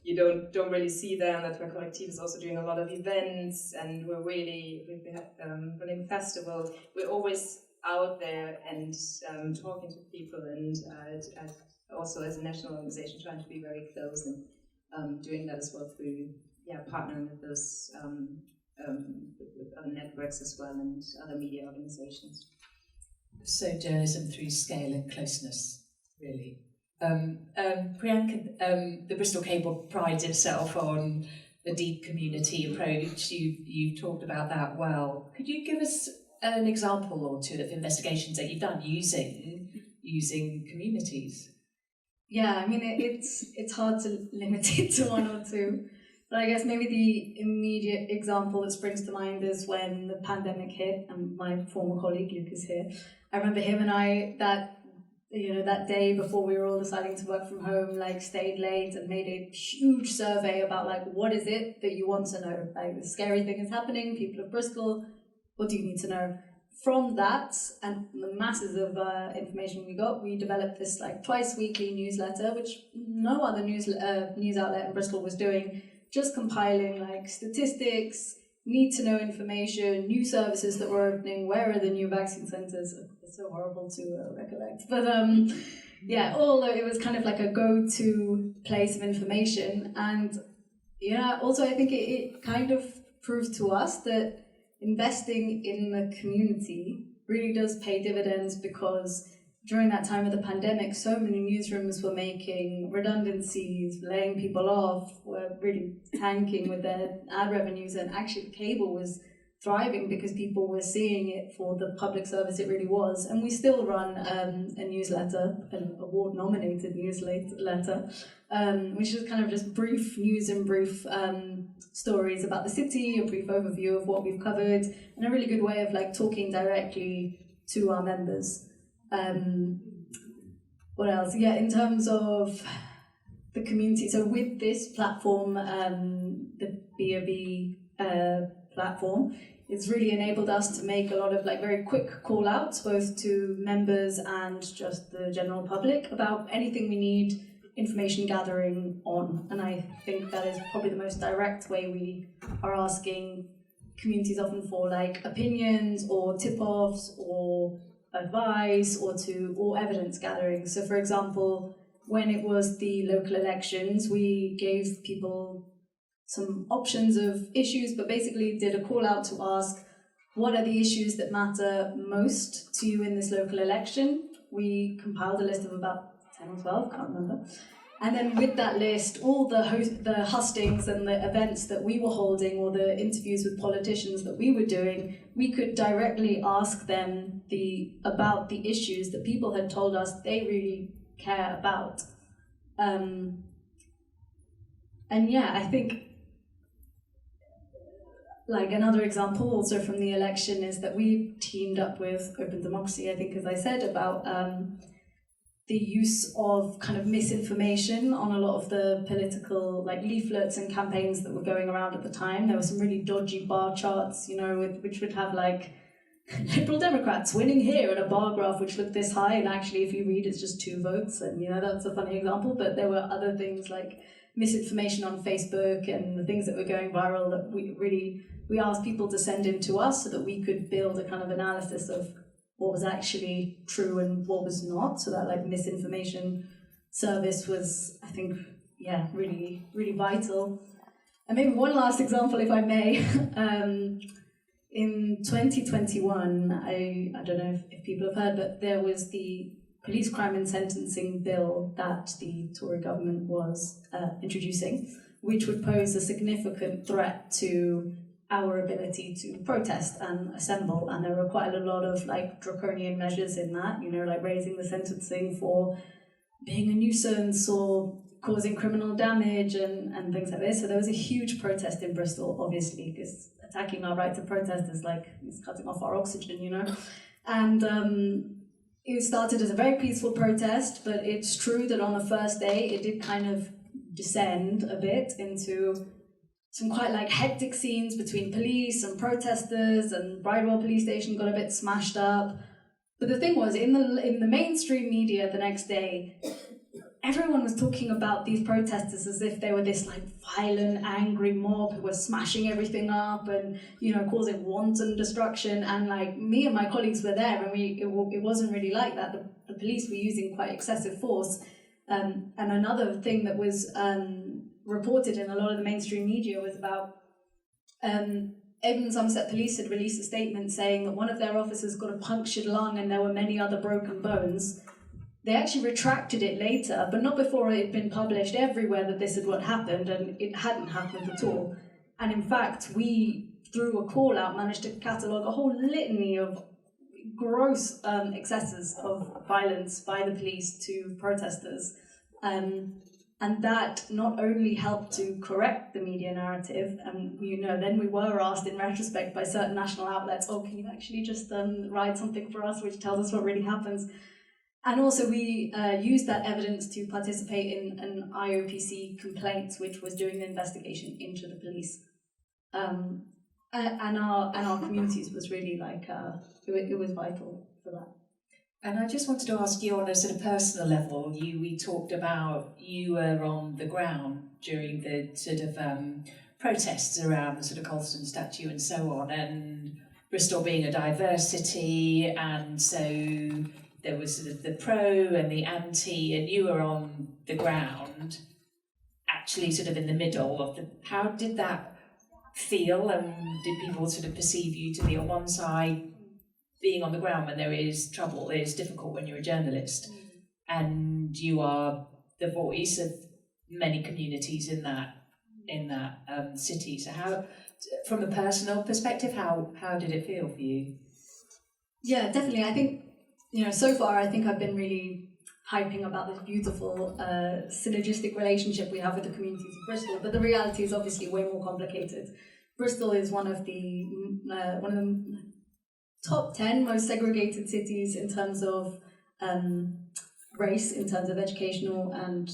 you don't really see them. Network Collective is also doing a lot of events, and we've been running festival. We're always out there and talking to people, and also as a national organization trying to be very close and doing that as well through partnering with those with other networks as well and other media organizations. So journalism through scale and closeness, really. Priyanka, the Bristol Cable prides itself on a deep community approach. You've talked about that well. Could you give us an example or two of investigations that you've done using communities? Yeah, I mean, it's hard to limit it to one or two. But I guess maybe the immediate example that springs to mind is when the pandemic hit, and my former colleague Luke is here. I remember him and I that day before we were all deciding to work from home, like stayed late and made a huge survey about like what is it that you want to know? Like the scary thing is happening, people of Bristol, what do you need to know? From that and the masses of information we got, we developed this like twice weekly newsletter, which no other news outlet in Bristol was doing, just compiling like statistics, need to know information, new services that were opening, where are the new vaccine centres? It's so horrible to recollect. But although it was kind of like a go-to place of information. And also I think it kind of proved to us that investing in the community really does pay dividends, because during that time of the pandemic, so many newsrooms were making redundancies, laying people off, were really tanking with their ad revenues, and actually the cable was thriving because people were seeing it for the public service it really was. And we still run a newsletter, an award-nominated newsletter, which is kind of just brief news and brief stories about the city, a brief overview of what we've covered, and a really good way of like talking directly to our members. What else? Yeah, in terms of the community, so with this platform, the BOB platform, it's really enabled us to make a lot of like very quick call outs, both to members and just the general public, about anything we need information gathering on. And I think that is probably the most direct way we are asking communities often for like opinions or tip-offs or advice or evidence gathering. So for example, when it was the local elections, we gave people some options of issues, but basically did a call out to ask, what are the issues that matter most to you in this local election? We compiled a list of about 10 or 12, can't remember. And then with that list, all the hustings and the events that we were holding, or the interviews with politicians that we were doing, we could directly ask them about the issues that people had told us they really care about. And yeah, I think like another example also from the election is that we teamed up with Open Democracy, I think, as I said, about the use of kind of misinformation on a lot of the political like leaflets and campaigns that were going around at the time. There were some really dodgy bar charts, which would have like Liberal Democrats winning here and a bar graph which looked this high, and actually if you read it's just 2 votes, and that's a funny example. But there were other things like misinformation on Facebook and the things that were going viral that we asked people to send in to us so that we could build a kind of analysis of what was actually true and what was not. So that like misinformation service was, I think, really, really vital. And maybe one last example, if I may. In 2021, I don't know if people have heard, but there was the police crime and sentencing bill that the Tory government was introducing, which would pose a significant threat to our ability to protest and assemble. And there were quite a lot of like draconian measures in that, like raising the sentencing for being a nuisance or causing criminal damage and things like this. So there was a huge protest in Bristol, obviously, because attacking our right to protest is like it's cutting off our oxygen, And it started as a very peaceful protest, but it's true that on the first day it did kind of descend a bit into some quite like hectic scenes between police and protesters, and Bridewell police station got a bit smashed up. But the thing was, in the mainstream media the next day, everyone was talking about these protesters as if they were this like violent, angry mob who were smashing everything up and, you know, causing wanton destruction. And like me and my colleagues were there, and it wasn't really like that. The police were using quite excessive force. And another thing that was reported in a lot of the mainstream media was about Avon Somerset Police had released a statement saying that one of their officers got a punctured lung and there were many other broken bones. They actually retracted it later, but not before it had been published everywhere that this had what happened, and it hadn't happened at all. And in fact, we, through a call-out, managed to catalogue a whole litany of gross excesses of violence by the police to protesters. And that not only helped to correct the media narrative, and you know, then we were asked in retrospect by certain national outlets, oh, can you actually just write something for us which tells us what really happens? And also we used that evidence to participate in an IOPC complaint, which was doing the investigation into the police. And our communities was really like, it was vital for that. And I just wanted to ask you on a sort of personal level, we talked about you were on the ground during the sort of protests around the sort of Colston statue and so on, and Bristol being a diverse city, and so there was sort of the pro and the anti, and you were on the ground, actually sort of in the middle of the... How did that feel, and did people sort of perceive you to be on one side, being on the ground when there is trouble? It is difficult when you're a journalist, and you are the voice of many communities in that city. So how, from a personal perspective, how did it feel for you? Yeah, definitely. I think, you know, so far I think I've been really hyping about this beautiful synergistic relationship we have with the communities of Bristol, but the reality is obviously way more complicated. Bristol is one of the top 10 most segregated cities in terms of race, in terms of educational and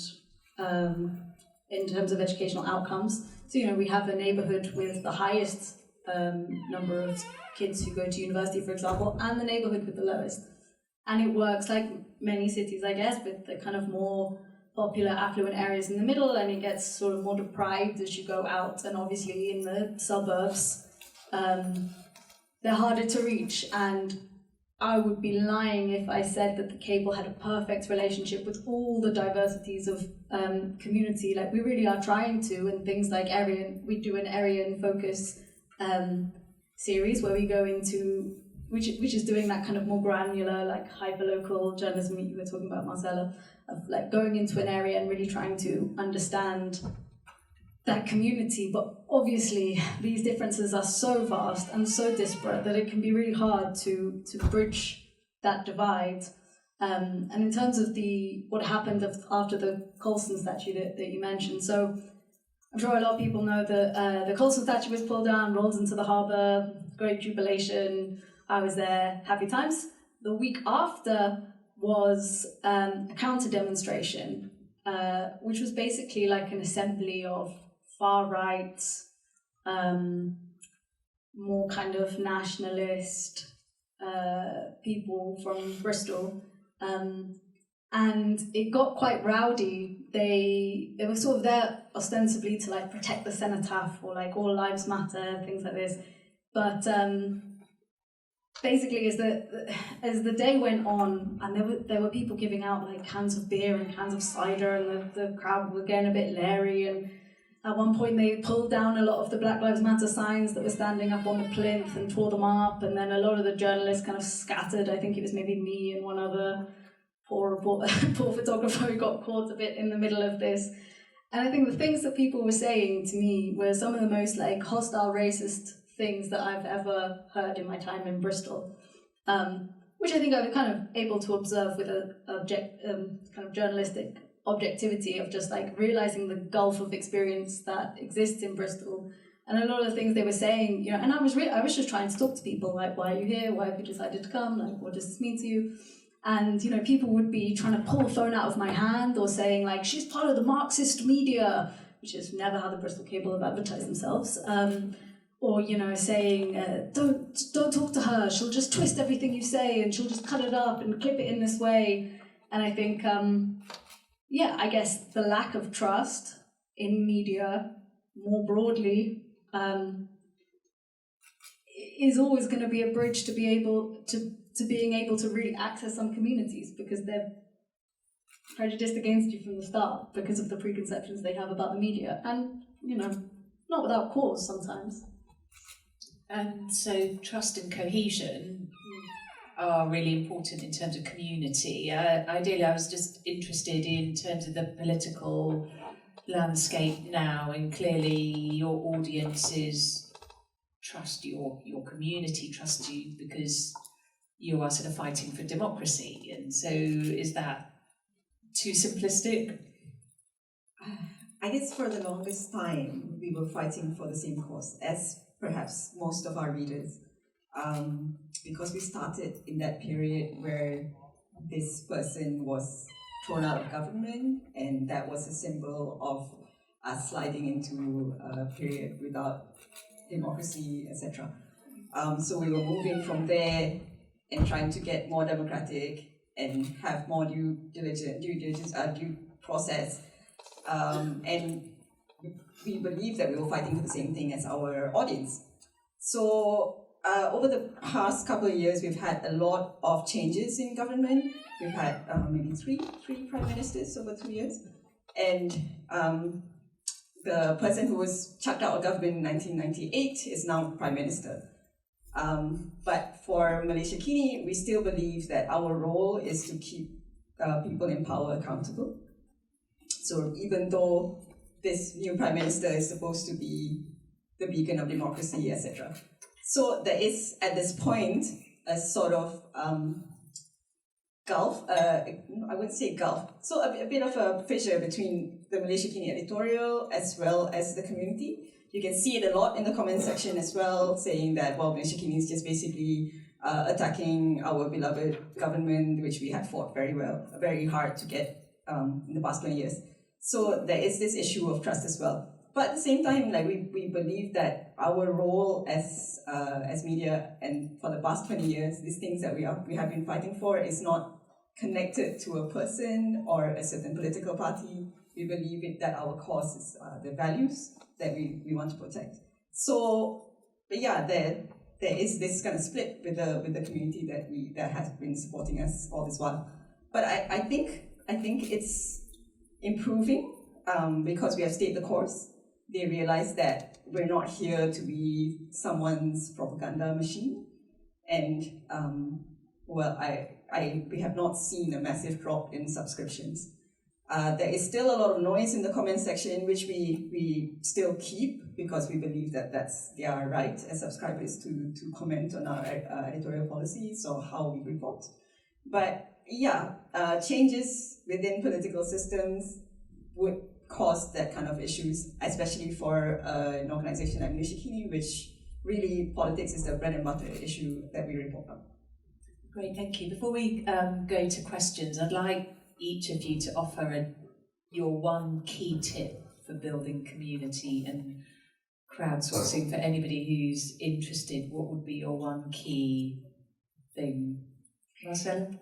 in terms of educational outcomes. So, you know, we have a neighbourhood with the highest number of kids who go to university, for example, and the neighbourhood with the lowest. And it works like many cities, I guess, with the kind of more popular affluent areas in the middle, and it gets sort of more deprived as you go out. And obviously in the suburbs, they're harder to reach. And I would be lying if I said that the cable had a perfect relationship with all the diversities of community. Like, we really are trying to, and things like Aryan, we do an Aryan focus series where we go into, which is doing that kind of more granular, like hyperlocal journalism you were talking about, Marcella, of like going into an area and really trying to understand that community. But obviously these differences are so vast and so disparate that it can be really hard to bridge that divide. And in terms of what happened after the Colston statue that you mentioned, so I'm sure a lot of people know that the Colston statue was pulled down, rolled into the harbour, great jubilation. I was there, happy times. The week after was a counter-demonstration, which was basically like an assembly of far-right, more kind of nationalist people from Bristol. And it got quite rowdy. They were sort of there ostensibly to like protect the cenotaph or like all lives matter, things like this. But basically, as the day went on, and there were people giving out like cans of beer and cans of cider, and the crowd were getting a bit leery. And at one point, they pulled down a lot of the Black Lives Matter signs that were standing up on the plinth and tore them up. And then a lot of the journalists kind of scattered. I think it was maybe me and one other poor photographer who got caught a bit in the middle of this. And I think the things that people were saying to me were some of the most like hostile, racist things that I've ever heard in my time in Bristol, which I think I was kind of able to observe with a kind of journalistic objectivity of just like realizing the gulf of experience that exists in Bristol. And a lot of the things they were saying, you know, and I was just trying to talk to people, like, why are you here? Why have you decided to come? Like, what does this mean to you? And, you know, people would be trying to pull a phone out of my hand or saying, like, she's part of the Marxist media, which is never how the Bristol Cable have advertised themselves. Or, you know, saying, don't talk to her, she'll just twist everything you say and she'll just cut it up and clip it in this way. And I think, yeah, I guess the lack of trust in media more broadly is always going to be a bridge to be able to being able to really access some communities, because they're prejudiced against you from the start because of the preconceptions they have about the media, and, you know, not without cause sometimes. And so trust and cohesion are really important in terms of community. Ideally, I was just interested in terms of the political landscape now, and clearly your audiences trust your community, trust you because you are sort of fighting for democracy. And so is that too simplistic? I guess for the longest time, we were fighting for the same cause as perhaps most of our readers, because we started in that period where this person was thrown out of government, and that was a symbol of us sliding into a period without democracy, etc. So we were moving from there and trying to get more democratic and have more due process. And we believe that we were fighting for the same thing as our audience. So over the past couple of years, we've had a lot of changes in government. We've had maybe three prime ministers over 2 years. And the person who was chucked out of government in 1998 is now prime minister. But for Malaysia Kini, we still believe that our role is to keep people in power accountable. So even though this new prime minister is supposed to be the beacon of democracy, etc. So there is, at this point, a sort of gulf, I wouldn't say gulf, so a bit of a fissure between the Malaysia Kini editorial as well as the community. You can see it a lot in the comment section as well, saying that, well, Malaysia Kini is just basically attacking our beloved government, which we have fought very hard to get in the past 20 years. So there is this issue of trust as well. But at the same time, like we believe that our role as media, and for the past 20 years, these things that we have been fighting for is not connected to a person or a certain political party. We believe that our cause is the values that we want to protect. So, but yeah, there is this kind of split with the community that has been supporting us all this while. But I think it's improving because we have stayed the course. They realize that we're not here to be someone's propaganda machine, and we have not seen a massive drop in subscriptions. There is still a lot of noise in the comment section, which we still keep because we believe that that's their right as subscribers to comment on our editorial policies or how we report. But yeah, changes within political systems would cause that kind of issues, especially for an organization like Malaysia Kini, which really politics is the bread and butter issue that we report on. Great, thank you. Before we go to questions, I'd like each of you to offer your one key tip for building community and crowdsourcing for anybody who's interested. What would be your one key thing? Marcel?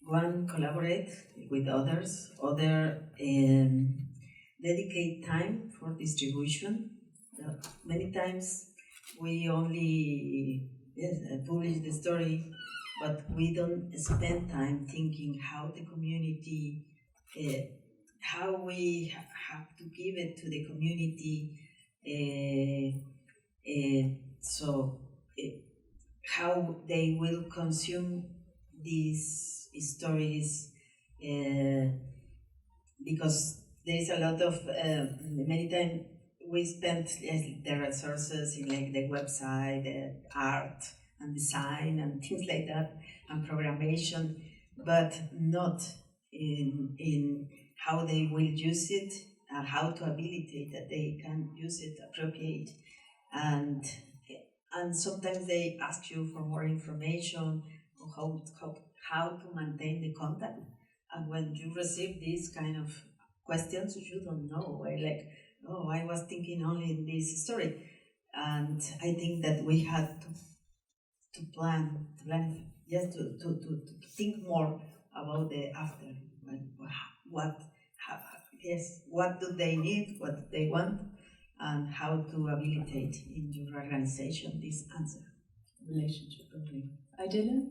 One, collaborate with others. Other, dedicate time for distribution. Many times we only publish the story, but we don't spend time thinking how the community, how we have to give it to the community, how they will consume these stories, because there is a lot of, many times we spend the resources in like the website, the art and design and things like that, and programmation, but not in how they will use it and how to habilitate that they can use it, appropriate. And sometimes they ask you for more information how to maintain the contact. And when you receive these kind of questions, you don't know. Like, oh, I was thinking only in this story. And I think that we had to plan, yes, to think more about the after. What do they need, what do they want, and how to habilitate in your organization this answer. Relationship building. Idina?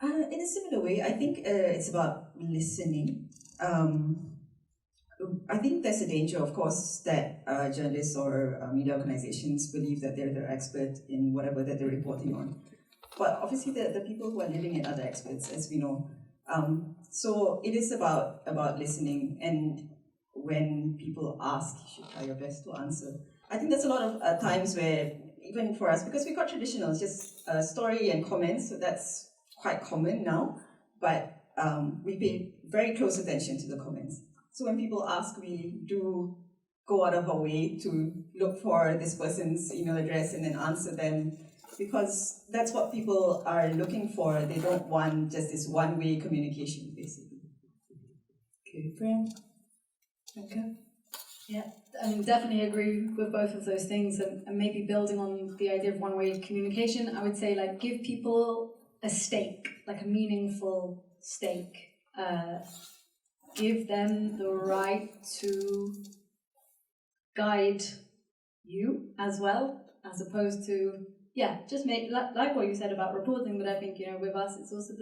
In a similar way, I think it's about listening. I think there's a danger, of course, that journalists or media organizations believe that they're the expert in whatever that they're reporting on. But obviously, the people who are living it are the experts, as we know. So it is about listening, and when people ask, you should try your best to answer. I think there's a lot of times where, even for us, because we've got traditional, it's just story and comments, so that's quite common now, but we pay very close attention to the comments. So when people ask, we do go out of our way to look for this person's email address and then answer them, because that's what people are looking for. They don't want just this one-way communication, basically. Okay, Brian? Okay. Yeah, I mean, definitely agree with both of those things, and maybe building on the idea of one-way communication, I would say, like, give people a stake, like a meaningful stake. Give them the right to guide you as well, as opposed to, just make, like what you said about reporting, but I think, with us, it's also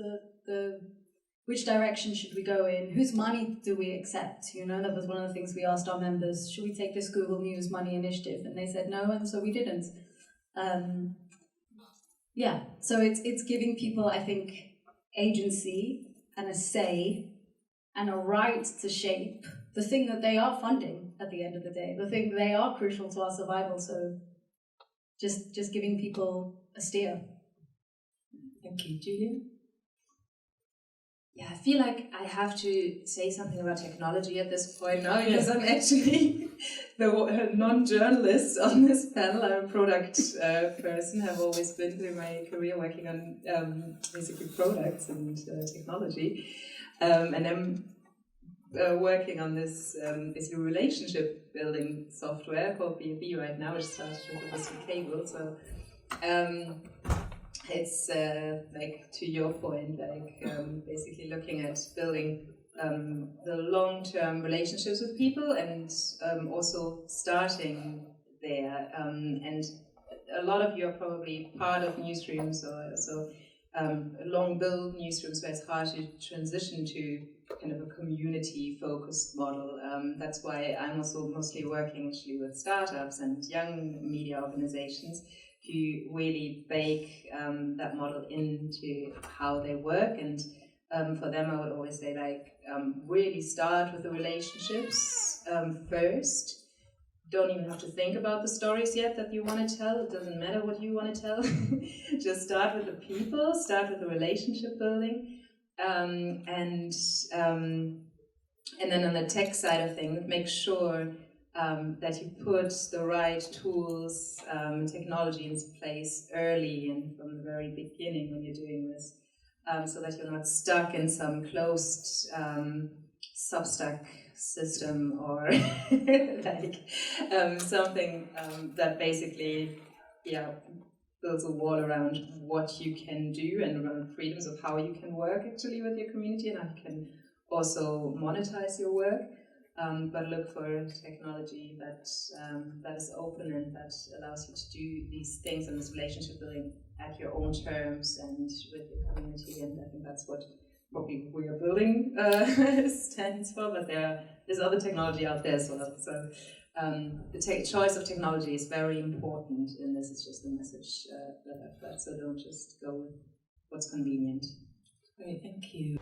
the which direction should we go in? Whose money do we accept? That was one of the things we asked our members. Should we take this Google News money initiative? And they said no, and so we didn't. So it's giving people, I think, agency and a say and a right to shape the thing that they are funding at the end of the day, the thing they are crucial to our survival. So just giving people a steer. Thank you. Julia? Yeah, I feel like I have to say something about technology at this point now, because I'm actually the non-journalist on this panel. I'm a product person. I've always been through my career working on basically products and technology. And I'm working on this basically relationship building software called B&B right now, which started with this cable. So it's like, to your point, like basically looking at building the long-term relationships with people, and also starting there. And a lot of you are probably part of newsrooms, or so long-build newsrooms where it's hard to transition to kind of a community-focused model. That's why I'm also mostly working actually with startups and young media organizations who really bake that model into how they work. And for them, I would always say, like, really start with the relationships first. Don't even have to think about the stories yet that you want to tell. It doesn't matter what you want to tell. Just start with the people, start with the relationship building. And then on the tech side of things, make sure that you put the right tools, technology in place early and from the very beginning when you're doing this, so that you're not stuck in some closed Substack system or like something that basically builds a wall around what you can do and around freedoms of how you can work actually with your community and how you can also monetize your work. But look for technology that is open and that allows you to do these things and this relationship building at your own terms and with your community. And I think that's what probably we are building stands for. But there's other technology out there as well. So the choice of technology is very important, and this is just a message that I've got. So don't just go with what's convenient. Great, thank you.